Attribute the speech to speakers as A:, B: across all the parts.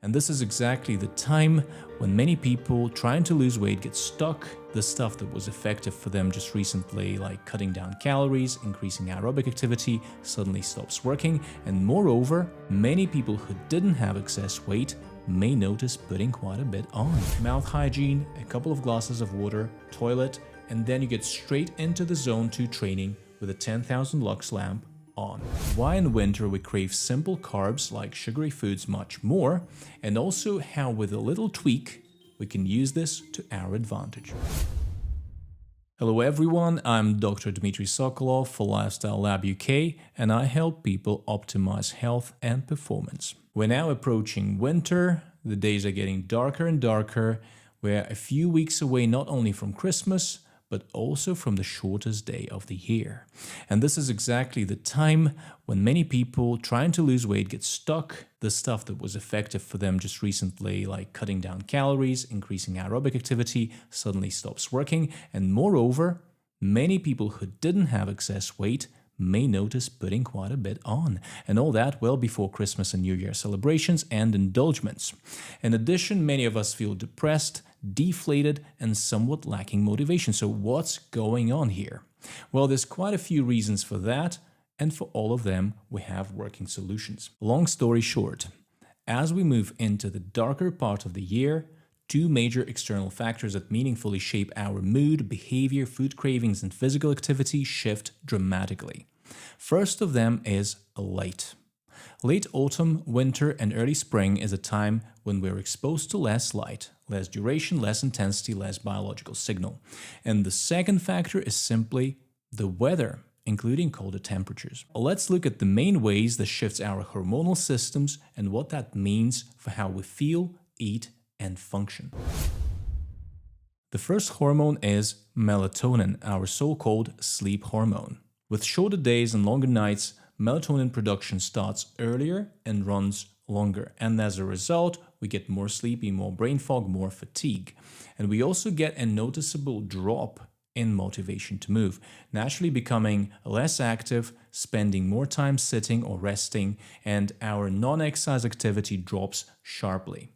A: And this is exactly the time when many people trying to lose weight get stuck. The stuff that was effective for them just recently, like cutting down calories, increasing aerobic activity, suddenly stops working. And moreover, many people who didn't have excess weight may notice putting quite a bit on. Mouth hygiene, a couple of glasses of water, toilet, and then you get straight into the zone 2 training with a 10,000 lux lamp on. Why in winter we crave simple carbs like sugary foods much more, and also how with a little tweak we can use this to our advantage. Hello everyone, I'm Dr. Dmitry Sokolov for Lifestyle Lab UK, and I help people optimize health and performance. We're now approaching winter, the days are getting darker and darker, we're a few weeks away not only from Christmas, but also from the shortest day of the year. And this is exactly the time when many people trying to lose weight get stuck. The stuff that was effective for them just recently, like cutting down calories, increasing aerobic activity, suddenly stops working. And moreover, many people who didn't have excess weight may notice putting quite a bit on, and all that well before Christmas and New Year celebrations and indulgements. In addition, many of us feel depressed, deflated, and somewhat lacking motivation. So what's going on here? Well, there's quite a few reasons for that, and for all of them, we have working solutions. Long story short, as we move into the darker part of the year, two major external factors that meaningfully shape our mood, behavior, food cravings, and physical activity shift dramatically. First of them is light. Late autumn, winter, and early spring is a time when we're exposed to less light, less duration, less intensity, less biological signal. And the second factor is simply the weather, including colder temperatures. Let's look at the main ways this shifts our hormonal systems and what that means for how we feel, eat, and function. The first hormone is melatonin, our so-called sleep hormone. With shorter days and longer nights, melatonin production starts earlier and runs longer, and as a result, we get more sleepy, more brain fog, more fatigue. And we also get a noticeable drop in motivation to move, naturally becoming less active, spending more time sitting or resting, and our non-exercise activity drops sharply.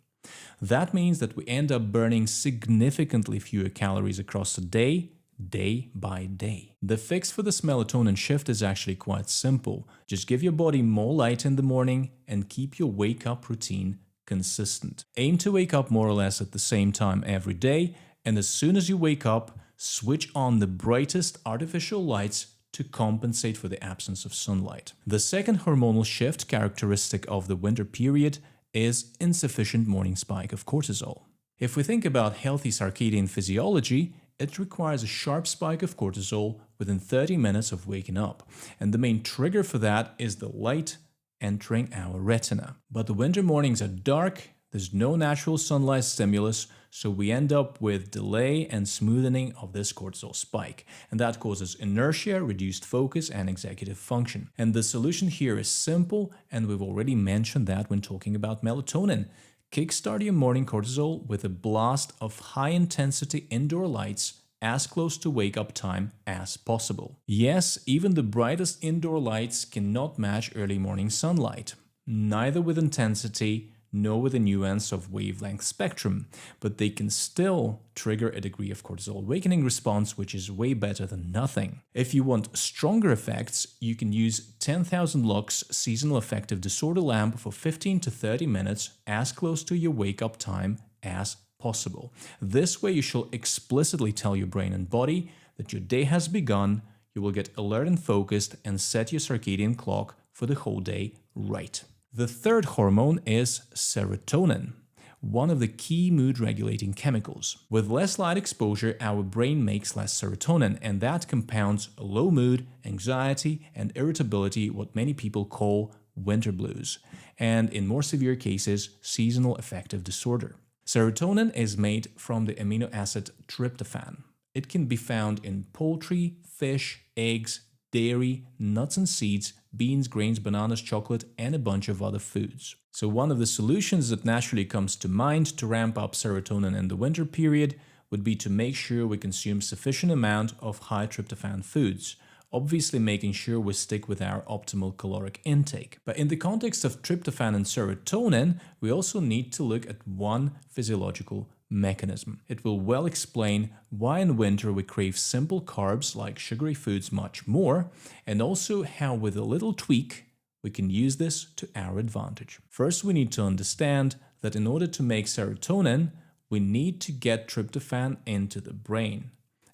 A: That means that we end up burning significantly fewer calories across the day, day by day. The fix for this melatonin shift is actually quite simple. Just give your body more light in the morning and keep your wake-up routine consistent. Aim to wake up more or less at the same time every day, and as soon as you wake up, switch on the brightest artificial lights to compensate for the absence of sunlight. The second hormonal shift characteristic of the winter period is insufficient morning spike of cortisol. If we think about healthy circadian physiology, it requires a sharp spike of cortisol within 30 minutes of waking up, and the main trigger for that is the light entering our retina. But the winter mornings are dark, there's no natural sunlight stimulus, so we end up with delay and smoothing of this cortisol spike, and that causes inertia, reduced focus, and executive function. And the solution here is simple, and we've already mentioned that when talking about melatonin. Kickstart your morning cortisol with a blast of high-intensity indoor lights as close to wake-up time as possible. Yes, even the brightest indoor lights cannot match early morning sunlight, neither with intensity nor with a nuance of wavelength spectrum, but they can still trigger a degree of cortisol awakening response, which is way better than nothing. If you want stronger effects, you can use 10,000 lux seasonal affective disorder lamp for 15 to 30 minutes as close to your wake-up time as possible. This way you shall explicitly tell your brain and body that your day has begun, you will get alert and focused, and set your circadian clock for the whole day right. The third hormone is serotonin, one of the key mood-regulating chemicals. With less light exposure, our brain makes less serotonin, and that compounds low mood, anxiety, and irritability, what many people call winter blues, and in more severe cases, seasonal affective disorder. Serotonin is made from the amino acid tryptophan. It can be found in poultry, fish, eggs, dairy, nuts and seeds, beans, grains, bananas, chocolate, and a bunch of other foods. So one of the solutions that naturally comes to mind to ramp up serotonin in the winter period would be to make sure we consume sufficient amount of high tryptophan foods. obviously making sure we stick with our optimal caloric intake. But in the context of tryptophan and serotonin, we also need to look at one physiological mechanism. It will well explain why in winter we crave simple carbs like sugary foods much more, and also how with a little tweak we can use this to our advantage. First, we need to understand that in order to make serotonin, we need to get tryptophan into the brain.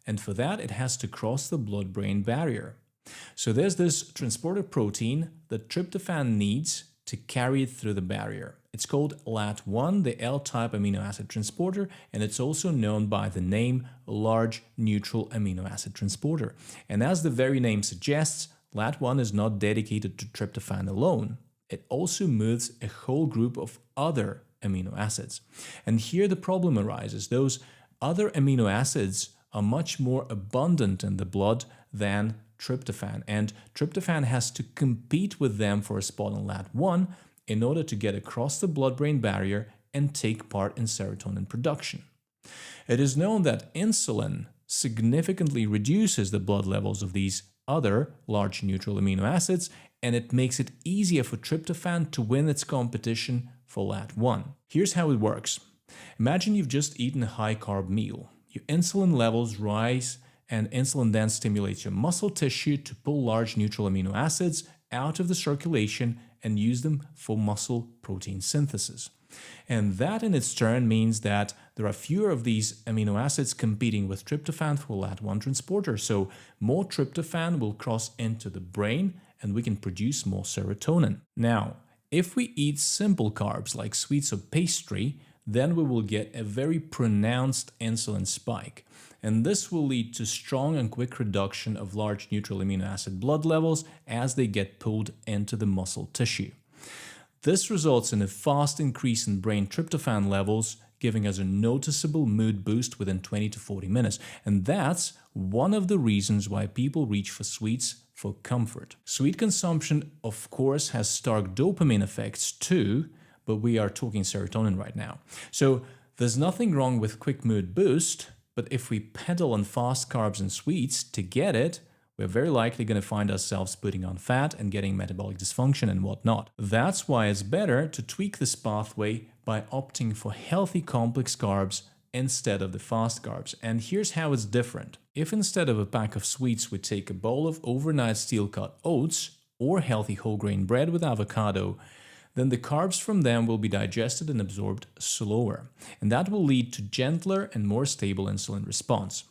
A: And for that, it has to cross the blood-brain barrier. So there's this transporter protein that tryptophan needs to carry it through the barrier. It's called LAT1, the L-type amino acid transporter, and it's also known by the name large neutral amino acid transporter. And as the very name suggests, LAT1 is not dedicated to tryptophan alone. It also moves a whole group of other amino acids. And here the problem arises. Those other amino acids are much more abundant in the blood than tryptophan, and tryptophan has to compete with them for a spot on LAT1 in order to get across the blood-brain barrier and take part in serotonin production. It is known that insulin significantly reduces the blood levels of these other large neutral amino acids, and it makes it easier for tryptophan to win its competition for LAT1. Here's how it works. Imagine you've just eaten a high-carb meal. Your insulin levels rise, and insulin then stimulates your muscle tissue to pull large neutral amino acids out of the circulation and use them for muscle protein synthesis. And that in its turn means that there are fewer of these amino acids competing with tryptophan for LAT1 transporter, so more tryptophan will cross into the brain and we can produce more serotonin. Now, if we eat simple carbs like sweets or pastry, then we will get a very pronounced insulin spike. And this will lead to strong and quick reduction of large neutral amino acid blood levels as they get pulled into the muscle tissue. This results in a fast increase in brain tryptophan levels, giving us a noticeable mood boost within 20 to 40 minutes. And that's one of the reasons why people reach for sweets for comfort. Sweet consumption, of course, has stark dopamine effects too, but we are talking serotonin right now. So there's nothing wrong with quick mood boost, but if we pedal on fast carbs and sweets to get it, we're very likely going to find ourselves putting on fat and getting metabolic dysfunction and whatnot. That's why it's better to tweak this pathway by opting for healthy complex carbs instead of the fast carbs. And here's how it's different. If instead of a pack of sweets we take a bowl of overnight steel-cut oats or healthy whole grain bread with avocado, then the carbs from them will be digested and absorbed slower. And that will lead to gentler and more stable insulin response.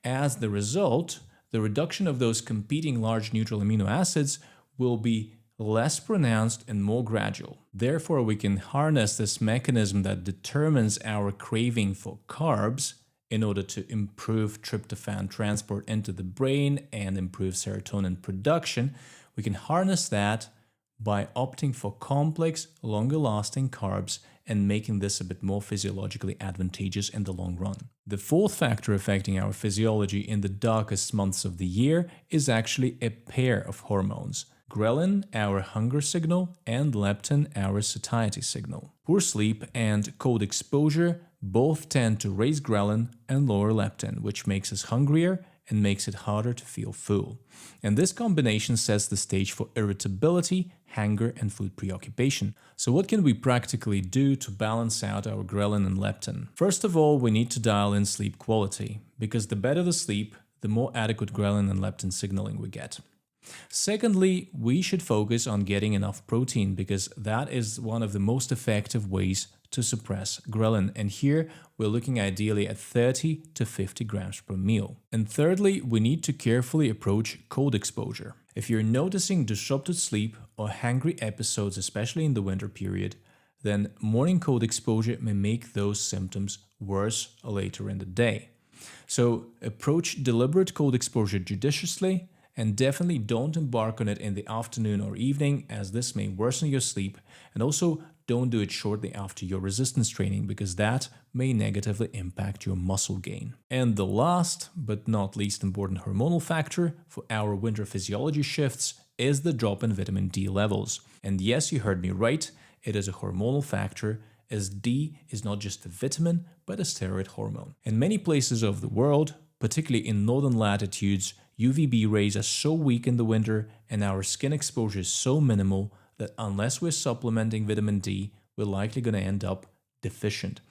A: As the result, the reduction of those competing large neutral amino acids will be less pronounced and more gradual. Therefore, we can harness this mechanism that determines our craving for carbs in order to improve tryptophan transport into the brain and improve serotonin production. We can harness that by opting for complex, longer-lasting carbs and making this a bit more physiologically advantageous in the long run. The fourth factor affecting our physiology in the darkest months of the year is actually a pair of hormones: Ghrelin, our hunger signal, and leptin, our satiety signal. Poor sleep and cold exposure both tend to raise Ghrelin and lower leptin, which makes us hungrier and makes it harder to feel full. And this combination sets the stage for irritability, hunger, and food preoccupation. So what can we practically do to balance out our Ghrelin and leptin? First of all, we need to dial in sleep quality, because the better the sleep, the more adequate Ghrelin and leptin signaling we get. Secondly, we should focus on getting enough protein, because that is one of the most effective ways to suppress Ghrelin, and here we're looking ideally at 30 to 50 grams per meal. And thirdly, we need to carefully approach cold exposure. If you're noticing disrupted sleep or hangry episodes, especially in the winter period, then morning cold exposure may make those symptoms worse later in the day. So approach deliberate cold exposure judiciously, and definitely don't embark on it in the afternoon or evening, as this may worsen your sleep, and also don't do it shortly after your resistance training, because that may negatively impact your muscle gain. And the last but not least important hormonal factor for our winter physiology shifts is the drop in vitamin D levels. And yes, you heard me right, it is a hormonal factor, as D is not just a vitamin, but a steroid hormone. In many places of the world, particularly in northern latitudes, UVB rays are so weak in the winter and our skin exposure is so minimal that unless we're supplementing vitamin D, we're likely going to end up deficient.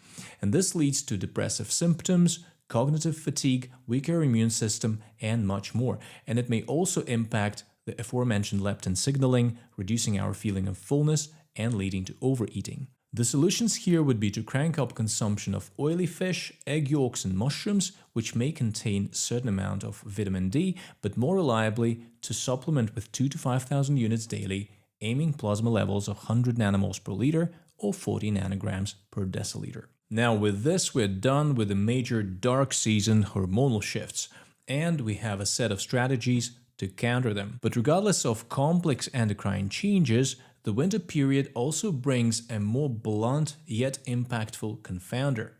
A: And this leads to depressive symptoms, cognitive fatigue, weaker immune system, and much more. And it may also impact the aforementioned leptin signaling, reducing our feeling of fullness and leading to overeating. The solutions here would be to crank up consumption of oily fish, egg yolks, and mushrooms, which may contain a certain amount of vitamin D, but more reliably to supplement with 2,000 to 5,000 units daily, aiming plasma levels of 100 nanomoles per liter or 40 nanograms per deciliter. Now with this, we're done with the major dark season hormonal shifts, and we have a set of strategies to counter them. But regardless of complex endocrine changes, the winter period also brings a more blunt yet impactful confounder: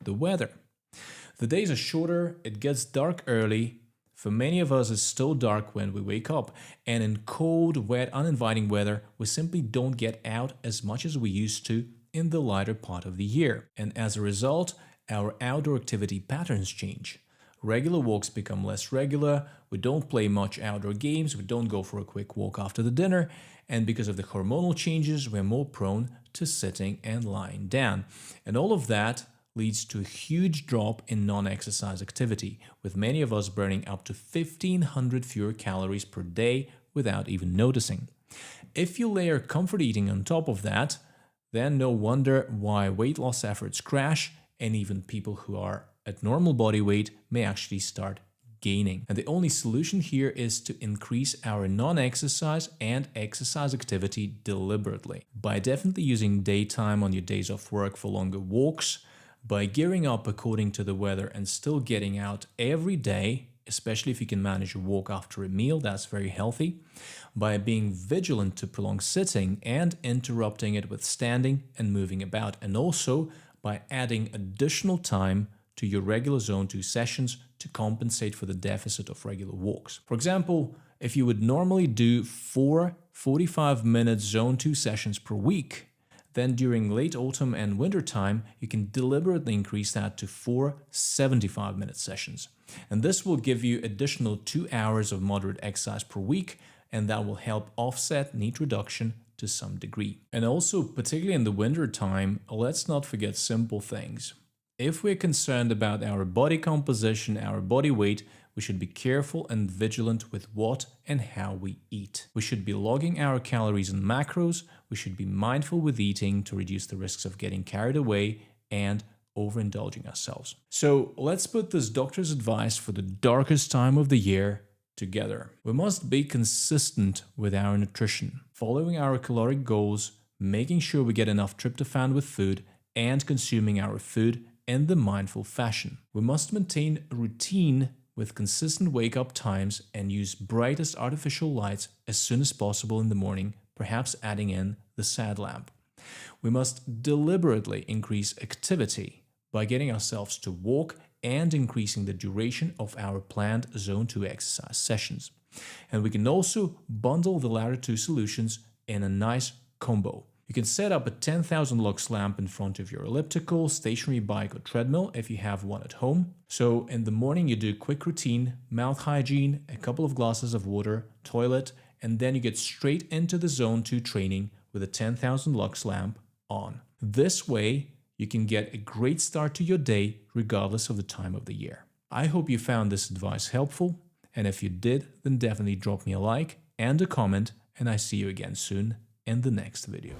A: the weather. The days are shorter, it gets dark early. For many of us, it's still dark when we wake up, and in cold, wet, uninviting weather, we simply don't get out as much as we used to in the lighter part of the year. And as a result, our outdoor activity patterns change. Regular walks become less regular, we don't play much outdoor games, we don't go for a quick walk after the dinner, and because of the hormonal changes, we're more prone to sitting and lying down. And all of that leads to a huge drop in non-exercise activity, with many of us burning up to 1,500 fewer calories per day without even noticing. If you layer comfort eating on top of that, then no wonder why weight loss efforts crash, and even people who are at normal body weight may actually start gaining. And the only solution here is to increase our non-exercise and exercise activity deliberately by definitely using daytime on your days off work for longer walks, by gearing up according to the weather and still getting out every day, especially if you can manage a walk after a meal, that's very healthy, by being vigilant to prolonged sitting and interrupting it with standing and moving about, and also by adding additional time to your regular Zone 2 sessions to compensate for the deficit of regular walks. For example, if you would normally do 4 45-minute Zone 2 sessions per week, then during late autumn and winter time, you can deliberately increase that to 4 75-minute sessions. And this will give you additional 2 hours of moderate exercise per week, and that will help offset NEAT reduction to some degree. And also, particularly in the winter time, let's not forget simple things. If we're concerned about our body composition, our body weight, we should be careful and vigilant with what and how we eat. We should be logging our calories and macros. We should be mindful with eating to reduce the risks of getting carried away and overindulging ourselves. So let's put this doctor's advice for the darkest time of the year together. We must be consistent with our nutrition, following our caloric goals, making sure we get enough tryptophan with food, and consuming our food in the mindful fashion. We must maintain a routine with consistent wake-up times and use brightest artificial lights as soon as possible in the morning, perhaps adding in the SAD lamp. We must deliberately increase activity by getting ourselves to walk and increasing the duration of our planned Zone 2 exercise sessions. And we can also bundle the latter two solutions in a nice combo. You can set up a 10,000 lux lamp in front of your elliptical, stationary bike or treadmill if you have one at home. So in the morning you do a quick routine, mouth hygiene, a couple of glasses of water, toilet, and then you get straight into the Zone 2 training with a 10,000 lux lamp on. This way you can get a great start to your day regardless of the time of the year. I hope you found this advice helpful, and if you did, then definitely drop me a like and a comment, and I see you again soon in the next video.